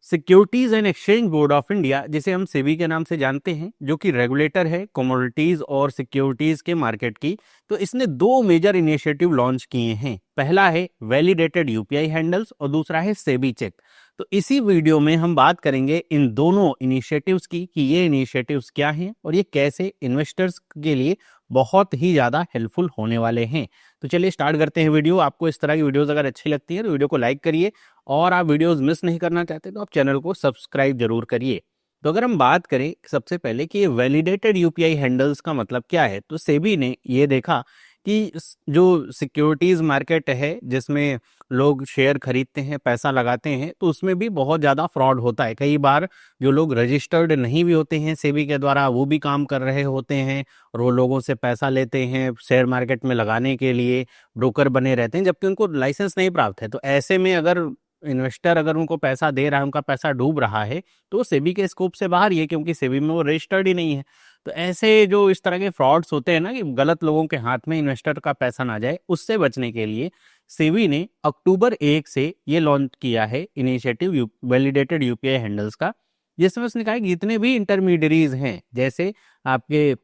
Securities and exchange board of India, जिसे हम सेबी के नाम से जानते हैं, जो कि रेगुलेटर है कमोडिटीज और सिक्योरिटीज के मार्केट की, तो इसने दो मेजर इनिशिएटिव लॉन्च किए हैं। पहला है वैलिडेटेड यूपीआई हैंडल्स और दूसरा है सेबी चेक। तो इसी वीडियो में हम बात करेंगे इन दोनों इनिशिएटिव्स की कि ये इनिशिएटिव्स क्या हैं और ये कैसे इन्वेस्टर्स के लिए बहुत ही ज़्यादा हेल्पफुल होने वाले हैं। तो चलिए स्टार्ट करते हैं वीडियो। आपको इस तरह की वीडियोस अगर अच्छी लगती है तो वीडियो को लाइक करिए, और आप वीडियोस मिस नहीं करना चाहते तो आप चैनल को सब्सक्राइब जरूर करिए। तो अगर हम बात करें सबसे पहले कि ये वैलिडेटेड यूपीआई हैंडल्स का मतलब क्या है, तो सेबी ने ये देखा कि जो सिक्योरिटीज मार्केट है जिसमें लोग शेयर खरीदते हैं, पैसा लगाते हैं, तो उसमें भी बहुत ज़्यादा फ्रॉड होता है। कई बार जो लोग रजिस्टर्ड नहीं भी होते हैं सेबी के द्वारा, वो भी काम कर रहे होते हैं और वो लोगों से पैसा लेते हैं शेयर मार्केट में लगाने के लिए, ब्रोकर बने रहते हैं, जबकि उनको लाइसेंस नहीं प्राप्त है। तो ऐसे में अगर इन्वेस्टर अगर उनको पैसा दे रहा है, उनका पैसा डूब रहा है, तो सेबी के स्कोप से बाहर ही है, क्योंकि सेबी में वो रजिस्टर्ड ही नहीं है। तो ऐसे जो इस तरह के फ्रॉड्स होते हैं ना, कि गलत लोगों के हाथ में इन्वेस्टर का पैसा ना जाए, उससे बचने के लिए सेबी ने अक्टूबर 1 से ये लॉन्च किया है इनिशिएटिव वैलिडेटेड यूपीआई हैंडल्स का, जिसमें उसने कहा कि जितने भी इंटरमीडियरीज हैं, जैसे आपके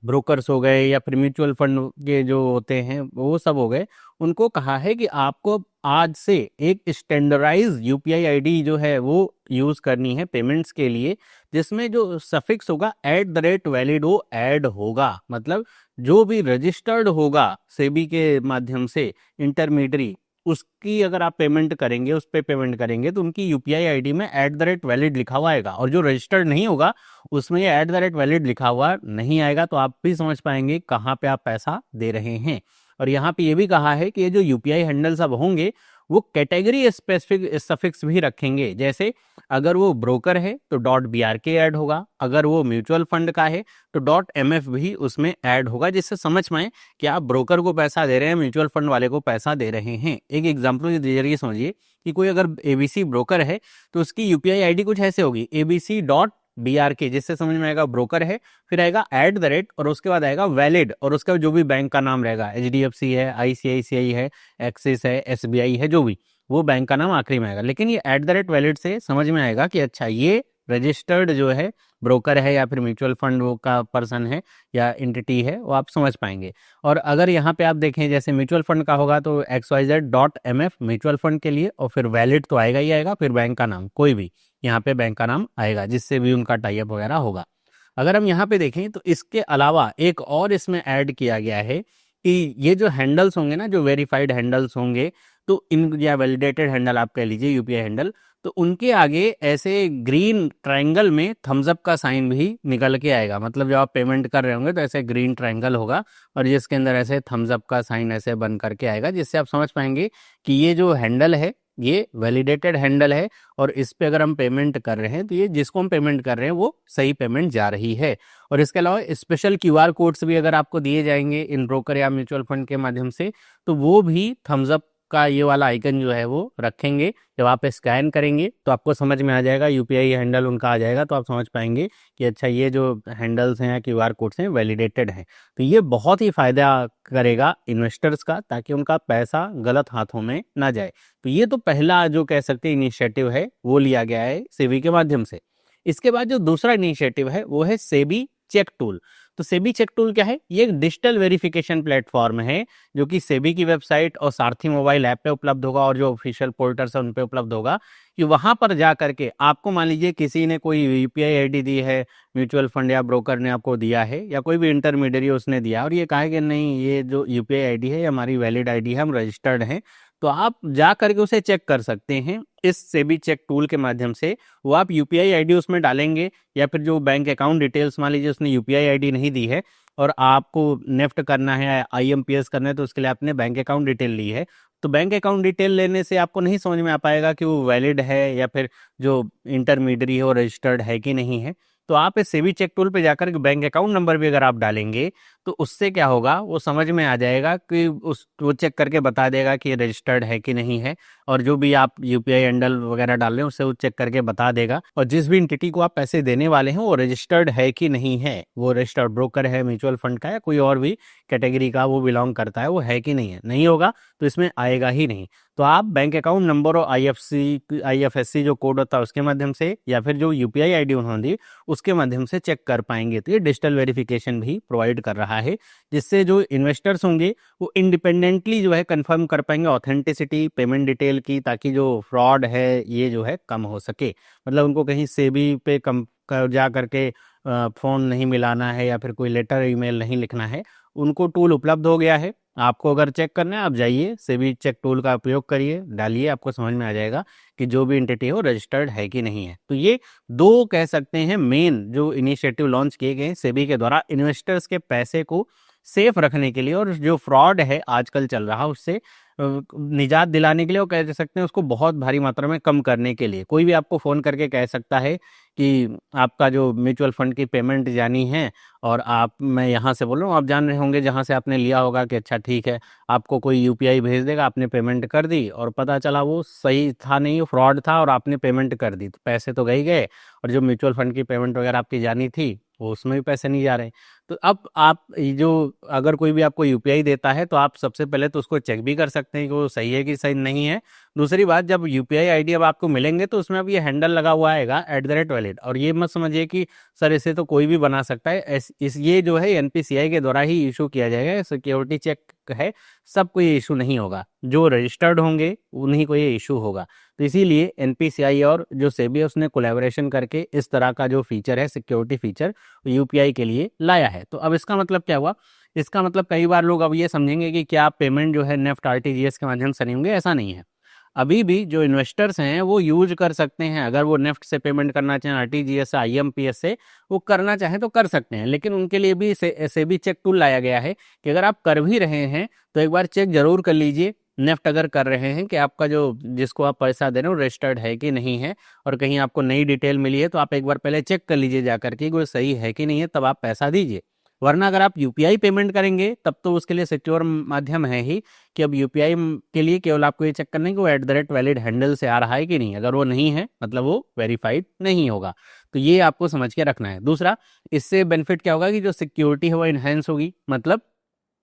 ब्रोकर्स हो गए या फिर म्यूचुअल फंड के जो होते हैं वो सब हो गए, उनको कहा है कि आपको आज से एक स्टैंडर्डाइज यूपीआई आईडी जो है वो यूज करनी है पेमेंट्स के लिए, जिसमें जो सफिक्स होगा @valid वो ऐड होगा। मतलब जो भी रजिस्टर्ड होगा सेबी के माध्यम से इंटरमीडियरी, उसकी अगर आप पेमेंट करेंगे, उस पर पेमेंट करेंगे, तो उनकी यूपीआई आईडी में @valid लिखा हुआ आएगा, और जो रजिस्टर्ड नहीं होगा उसमें ये @valid लिखा हुआ नहीं आएगा। तो आप भी समझ पाएंगे कहाँ पे आप पैसा दे रहे हैं। और यहाँ पे ये भी कहा है कि ये जो यूपीआई हैंडल्स अब होंगे वो कैटेगरी स्पेसिफिक सफिक्स भी रखेंगे। जैसे अगर वो ब्रोकर है तो .brk ऐड होगा, अगर वो म्यूचुअल फंड का है तो .mf भी उसमें ऐड होगा, जिससे समझ में आए कि आप ब्रोकर को पैसा दे रहे हैं, म्यूचुअल फंड वाले को पैसा दे रहे हैं। एक एग्जाम्पल के जरिए समझिए कि कोई अगर एबीसी ब्रोकर है तो उसकी यूपीआई आईडी कुछ ऐसे होगी, abc.brk, जिससे समझ में आएगा ब्रोकर है, फिर आएगा @ और उसके बाद आएगा वैलिड, और उसका जो भी बैंक का नाम रहेगा, HDFC है, ICICI है, एक्सिस है, SBI है, जो भी वो बैंक का नाम आखिरी में आएगा। लेकिन ये @valid से समझ में आएगा कि अच्छा ये रजिस्टर्ड जो है ब्रोकर है या फिर म्यूचुअल फंड वो का पर्सन है या एंटिटी है, वो आप समझ पाएंगे। और अगर यहाँ पे आप देखें जैसे म्यूचुअल फंड का होगा तो XYZ.mf म्यूचुअल फंड के लिए, और फिर वैलिड तो आएगा ही आएगा, फिर बैंक का नाम, कोई भी यहाँ पे बैंक का नाम आएगा जिससे भी उनका टाई अप वगैरह होगा। अगर हम यहाँ पे देखें तो इसके अलावा एक और इसमें ऐड किया गया है कि ये जो हैंडल्स होंगे ना, जो वेरीफाइड हैंडल्स होंगे, तो इन या वैलिडेटेड हैंडल आप कह लीजिए यूपीआई हैंडल, तो उनके आगे ऐसे ग्रीन ट्रायंगल में थम्स अप का साइन भी निकल के आएगा। मतलब जब आप पेमेंट कर रहे होंगे तो ऐसे ग्रीन ट्रायंगल होगा और जिसके अंदर ऐसे थम्स अप का साइन ऐसे बन करके आएगा, जिससे आप समझ पाएंगे कि ये जो हैंडल है ये वैलिडेटेड हैंडल है, और इस पे अगर हम पेमेंट कर रहे हैं तो ये जिसको हम पेमेंट कर रहे हैं वो सही पेमेंट जा रही है। और इसके अलावा स्पेशल QR कोड्स भी अगर आपको दिए जाएंगे इन ब्रोकर या म्यूचुअल फंड के माध्यम से, तो वो भी थम्स अप का ये वाला आइकन जो है वो रखेंगे। जब आप स्कैन करेंगे तो आपको समझ में आ जाएगा, यूपीआई हैंडल उनका आ जाएगा, तो आप समझ पाएंगे कि अच्छा ये जो हैंडल्स हैं या QR कोड्स हैं वैलिडेटेड हैं। तो ये बहुत ही फायदा करेगा इन्वेस्टर्स का, ताकि उनका पैसा गलत हाथों में ना जाए। तो ये तो पहला जो कह सकते हैं इनिशिएटिव है वो लिया गया है सेबी के माध्यम से। इसके बाद जो दूसरा इनिशिएटिव है वो है सेबी चेक टूल। तो सेबी चेक टूल क्या है? ये एक डिजिटल वेरिफिकेशन प्लेटफॉर्म है जो कि सेबी की वेबसाइट और सारथी मोबाइल ऐप पे उपलब्ध होगा, और जो ऑफिशियल पोर्टल्स है उन पे उपलब्ध होगा। कि वहां पर जा करके आपको, मान लीजिए किसी ने कोई यूपीआई आईडी दी है, म्यूचुअल फंड या ब्रोकर ने आपको दिया है, या कोई भी इंटरमीडियरी उसने दिया, और ये कहा है कि नहीं ये जो यूपीआई आईडी है हमारी वैलिड आईडी है, हम रजिस्टर्ड हैं, तो आप जा करके उसे चेक कर सकते हैं इस सेबी चेक टूल के माध्यम से। वो आप यूपीआई आईडी उसमें डालेंगे, या फिर जो बैंक अकाउंट डिटेल्स, मान लीजिए उसने यूपीआई आईडी नहीं दी है और आपको नेफ्ट करना है, IMPS करना है, तो उसके लिए आपने बैंक अकाउंट डिटेल ली है, तो बैंक अकाउंट डिटेल लेने से आपको नहीं समझ में आ पाएगा कि वो वैलिड है या फिर जो इंटरमीडियरी है वो रजिस्टर्ड है कि नहीं है। तो आप इस सेबी चेक टूल पे जाकर बैंक अकाउंट नंबर भी अगर आप डालेंगे तो उससे क्या होगा, वो समझ में आ जाएगा कि वो चेक करके बता देगा कि ये रजिस्टर्ड है कि नहीं है, और जो भी आप यूपीआई हैंडल वगैरह डाल रहे हैं उससे वो चेक करके बता देगा। और जिस भी एंटिटी को आप पैसे देने वाले हैं वो रजिस्टर्ड है कि नहीं है, वो रजिस्टर्ड ब्रोकर है, म्यूचुअल फंड का या कोई और भी कैटेगरी का वो बिलोंग करता है, वो है कि नहीं है। नहीं होगा तो इसमें आएगा ही नहीं। तो आप बैंक अकाउंट नंबर और आईएफएससी जो कोड होता है उसके माध्यम से या फिर जो यूपीआई आईडी उन्होंने दी उसके माध्यम से चेक कर पाएंगे। तो ये डिजिटल वेरिफिकेशन भी प्रोवाइड कर रहा है, जिससे जो इन्वेस्टर्स होंगे वो इंडिपेंडेंटली जो है कंफर्म कर पाएंगे ऑथेंटिसिटी पेमेंट डिटेल की, ताकि जो फ्रॉड है ये जो है कम हो सके। मतलब उनको कहीं सेबी पे कम जा करके फ़ोन नहीं मिलाना है या फिर कोई लेटर ईमेल नहीं लिखना है। उनको टूल उपलब्ध हो गया है। आपको अगर चेक करना है आप जाइए सेबी चेक टूल का उपयोग करिए, डालिए, आपको समझ में आ जाएगा कि जो भी एंटिटी है वो रजिस्टर्ड है कि नहीं है। तो ये दो कह सकते हैं मेन जो इनिशिएटिव लॉन्च किए गए सेबी के द्वारा इन्वेस्टर्स के पैसे को सेफ रखने के लिए और जो फ्रॉड है आजकल चल रहा उससे निजात दिलाने के लिए, और कह सकते हैं उसको बहुत भारी मात्रा में कम करने के लिए। कोई भी आपको फ़ोन करके कह सकता है कि आपका जो म्यूचुअल फंड की पेमेंट जानी है और मैं यहाँ से बोल रहा हूँ, आप जान रहे होंगे जहाँ से आपने लिया होगा कि अच्छा ठीक है, आपको कोई यूपीआई भेज देगा, आपने पेमेंट कर दी और पता चला वो सही था नहीं, फ्रॉड था और आपने पेमेंट कर दी, तो पैसे तो गए गए और जो म्यूचुअल फंड की पेमेंट वगैरह आपकी जानी थी वो उसमें भी पैसे नहीं जा रहे। तो अब आप जो अगर कोई भी आपको यूपीआई देता है तो आप सबसे पहले तो उसको चेक भी कर सकते हैं कि वो सही है कि सही नहीं है। दूसरी बात, जब यूपीआई आईडी अब आपको मिलेंगे तो उसमें अब ये हैंडल लगा हुआ आएगा @valid, और ये मत समझिए कि सर इसे तो कोई भी बना सकता है। ये जो है एनपीसीआई के द्वारा ही इशू किया जाएगा, सिक्योरिटी चेक है, सबको ये इशू नहीं होगा, जो रजिस्टर्ड होंगे उन्हीं को ये इशू होगा। तो इसीलिए एनपीसीआई और जो सेबी है उसने कोलैबोरेशन करके इस तरह का जो फीचर है सिक्योरिटी फीचर यूपीआई के लिए लाया है। तो अब इसका मतलब क्या हुआ? इसका मतलब कई बार लोग अब ये समझेंगे कि क्या पेमेंट जो है नेफ्ट आरटीजीएस के माध्यम से नहीं होंगे, ऐसा नहीं है। अभी भी जो इन्वेस्टर्स हैं वो यूज कर सकते हैं, अगर वो नेफ्ट से पेमेंट करना चाहें, आरटीजीएस से, आईएमपीएस से वो करना चाहें तो कर सकते हैं, लेकिन उनके लिए भी सेबी चेक टूल लाया गया है कि अगर आप कर भी रहे हैं तो एक बार चेक जरूर कर लीजिए नेफ्ट अगर कर रहे हैं कि आपका जो जिसको आप पैसा दे रहे हो रजिस्टर्ड है कि नहीं है, और कहीं आपको नई डिटेल मिली है तो आप एक बार पहले चेक कर लीजिए जाकर के वो सही है कि नहीं है, तब आप पैसा दीजिए। वरना अगर आप यूपीआई पेमेंट करेंगे तब तो उसके लिए सिक्योर माध्यम है ही कि अब यूपीआई के लिए केवल आपको ये चेक करना है कि वो @valid हैंडल से आ रहा है कि नहीं। अगर वो नहीं है मतलब वो वेरीफाइड नहीं होगा। तो ये आपको समझ के रखना है। दूसरा, इससे बेनिफिट क्या होगा कि जो सिक्योरिटी है वो इन्हेंस होगी, मतलब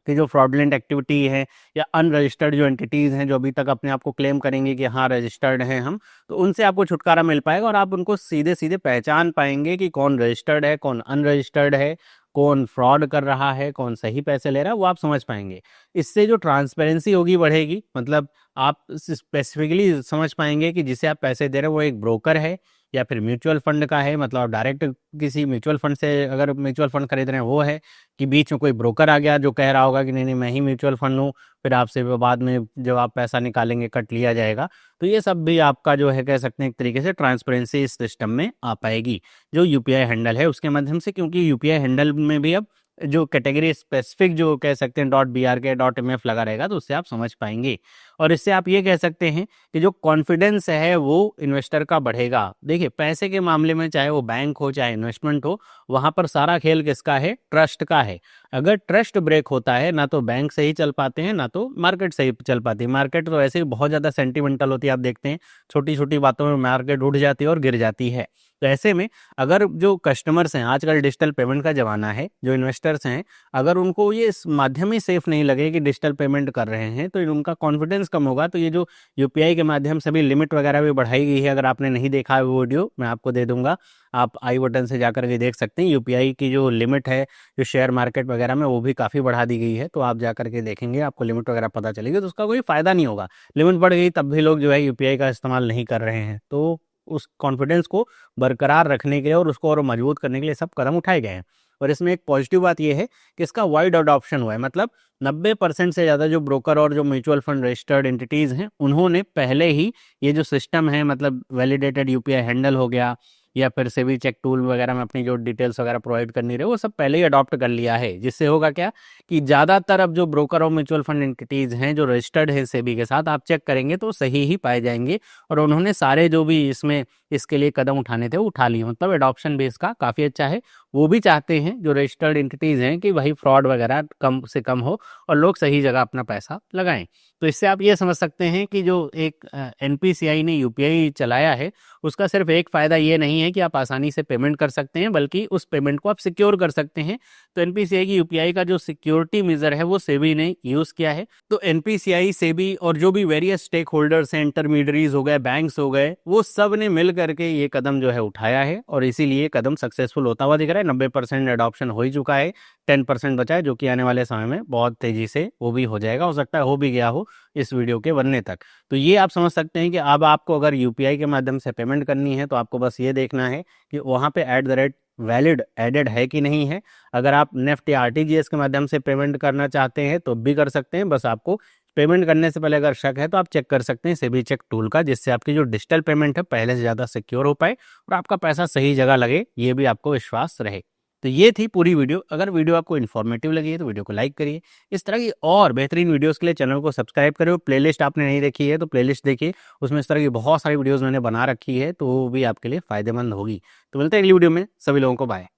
कि जो फ्रॉडलेंट एक्टिविटी है या अनरजिस्टर्ड जो एंटिटीज़ हैं जो अभी तक अपने आप को क्लेम करेंगे कि हाँ रजिस्टर्ड हैं हम, तो उनसे आपको छुटकारा मिल पाएगा और आप उनको सीधे सीधे पहचान पाएंगे कि कौन रजिस्टर्ड है, कौन अनरजिस्टर्ड है, कौन फ्रॉड कर रहा है, कौन सही पैसे ले रहा है, वो आप समझ पाएंगे। इससे जो ट्रांसपेरेंसी होगी बढ़ेगी, मतलब आप स्पेसिफिकली समझ पाएंगे कि जिसे आप पैसे दे रहे हैं वो एक ब्रोकर है या फिर म्यूचुअल फंड का है, मतलब आप डायरेक्ट किसी म्यूचुअल फंड से अगर म्यूचुअल फंड खरीद रहे हैं वो है, कि बीच में कोई ब्रोकर आ गया जो कह रहा होगा कि नहीं नहीं मैं ही म्यूचुअल फंड हूँ, फिर आपसे बाद में जब आप पैसा निकालेंगे कट लिया जाएगा। तो ये सब भी आपका जो है कह सकते हैं एक तरीके से ट्रांसपेरेंसी इस सिस्टम में आ पाएगी जो यूपीआई हैंडल है उसके माध्यम से, क्योंकि यूपीआई हैंडल में भी अब जो कैटेगरी स्पेसिफिक जो कह सकते हैं .br .mf लगा रहेगा, तो उससे आप समझ पाएंगे। और इससे आप ये कह सकते हैं कि जो कॉन्फिडेंस है वो इन्वेस्टर का बढ़ेगा। देखिए पैसे के मामले में चाहे वो बैंक हो चाहे इन्वेस्टमेंट हो, वहां पर सारा खेल किसका है? ट्रस्ट का है। अगर ट्रस्ट ब्रेक होता है ना तो बैंक सही चल पाते हैं ना तो मार्केट सही चल पाती है। मार्केट तो ऐसे ही बहुत ज़्यादा सेंटिमेंटल होती है, आप देखते हैं छोटी छोटी बातों में मार्केट उठ जाती है और गिर जाती है। तो ऐसे में अगर जो कस्टमर्स हैं, आजकल डिजिटल पेमेंट का ज़माना है, जो इन्वेस्टर्स हैं, अगर उनको ये इस माध्यम ही सेफ नहीं लगे कि डिजिटल पेमेंट कर रहे हैं तो उनका कॉन्फिडेंस कम होगा। तो ये जो यूपीआई के माध्यम से भी लिमिट वगैरह भी बढ़ाई गई है, अगर आपने नहीं देखा है वो वीडियो मैं आपको दे दूंगा, आप आई बटन से जाकर के देख सकते हैं। यूपीआई की जो लिमिट है जो शेयर मार्केट वगैरह में वो भी काफ़ी बढ़ा दी गई है, तो आप जाकर के देखेंगे आपको लिमिट वगैरह पता चलेगी, तो उसका कोई फ़ायदा नहीं होगा। लिमिट बढ़ गई तब भी लोग जो है यूपीआई का इस्तेमाल नहीं कर रहे हैं। तो उस कॉन्फिडेंस को बरकरार रखने के लिए और उसको और मजबूत करने के लिए सब कदम उठाए गए हैं। और इसमें एक पॉजिटिव बात यह है कि इसका वाइड अडॉप्शन हुआ है, मतलब 90% से ज़्यादा जो ब्रोकर और जो म्यूचुअल फंड रजिस्टर्ड एंटिटीज़ हैं उन्होंने पहले ही ये जो सिस्टम है, मतलब वैलिडेटेड यूपीआई हैंडल हो गया या फिर सेबी चेक टूल वगैरह में अपनी जो डिटेल्स वगैरह प्रोवाइड करनी रहे, वो सब पहले ही अडॉप्ट कर लिया है। जिससे होगा क्या कि ज़्यादातर अब जो ब्रोकर और म्यूचुअल फंड एंटिटीज़ हैं जो रजिस्टर्ड है सेबी के साथ, आप चेक करेंगे तो सही ही पाए जाएंगे। और उन्होंने सारे जो भी इसमें इसके लिए कदम उठाने थे वो उठा लिए। मतलब एडॉप्शन बेस का काफ़ी अच्छा है। वो भी चाहते हैं जो रजिस्टर्ड एंटिटीज़ हैं कि भाई फ्रॉड वगैरह कम से कम हो और लोग सही जगह अपना पैसा लगाएं। तो इससे आप ये समझ सकते हैं कि जो एक एनपीसीआई ने यूपीआई चलाया है उसका सिर्फ एक फ़ायदा ये नहीं है कि आप आसानी से पेमेंट कर सकते हैं, बल्कि उस पेमेंट को आप सिक्योर कर सकते हैं। तो एनपीसीआई की यूपीआई का जो सिक्योरिटी मेजर है वो सेबी ने यूज़ किया है। तो एनपीसीआई, सेबी और जो भी वेरियस स्टेक होल्डर्स हैं, इंटरमीडियरीज हो गए, बैंक्स हो गए, वो सब ने मिल करके ये कदम जो है उठाया है और इसीलिए कदम सक्सेसफुल होता हुआ दिख रहा है। 90% एडॉप्शन हो ही चुका है, 10% बचा है जो कि आने वाले समय में बहुत तेजी से वो भी हो जाएगा, हो सकता है हो भी गया हो इस वीडियो के बनने तक। तो ये आप समझ सकते हैं कि अब आपको अगर यूपीआई के माध्यम से पेमेंट करनी है तो आपको बस ये देखना है कि वहाँ पे वैलिड एडेड है कि नहीं है। अगर आप नेफ्ट या आरटीजीएस के माध्यम से पेमेंट करना चाहते हैं तो भी कर सकते हैं। बस आपको पेमेंट करने से पहले अगर शक है तो आप चेक कर सकते हैं सेबी चेक टूल का, जिससे आपकी जो डिजिटल पेमेंट है पहले से ज़्यादा सिक्योर हो पाए और आपका पैसा सही जगह लगे, ये भी आपको विश्वास रहे। तो ये थी पूरी वीडियो। अगर वीडियो आपको इन्फॉर्मेटिव लगी है तो वीडियो को लाइक करिए। इस तरह की और बेहतरीन वीडियोस के लिए चैनल को सब्सक्राइब करिए। प्लेलिस्ट आपने नहीं देखी है तो प्लेलिस्ट देखिए, उसमें इस तरह की बहुत सारी वीडियोस मैंने बना रखी है, तो वो भी आपके लिए फ़ायदेमंद होगी। तो मिलते हैं अगली वीडियो में। सभी लोगों को बाय।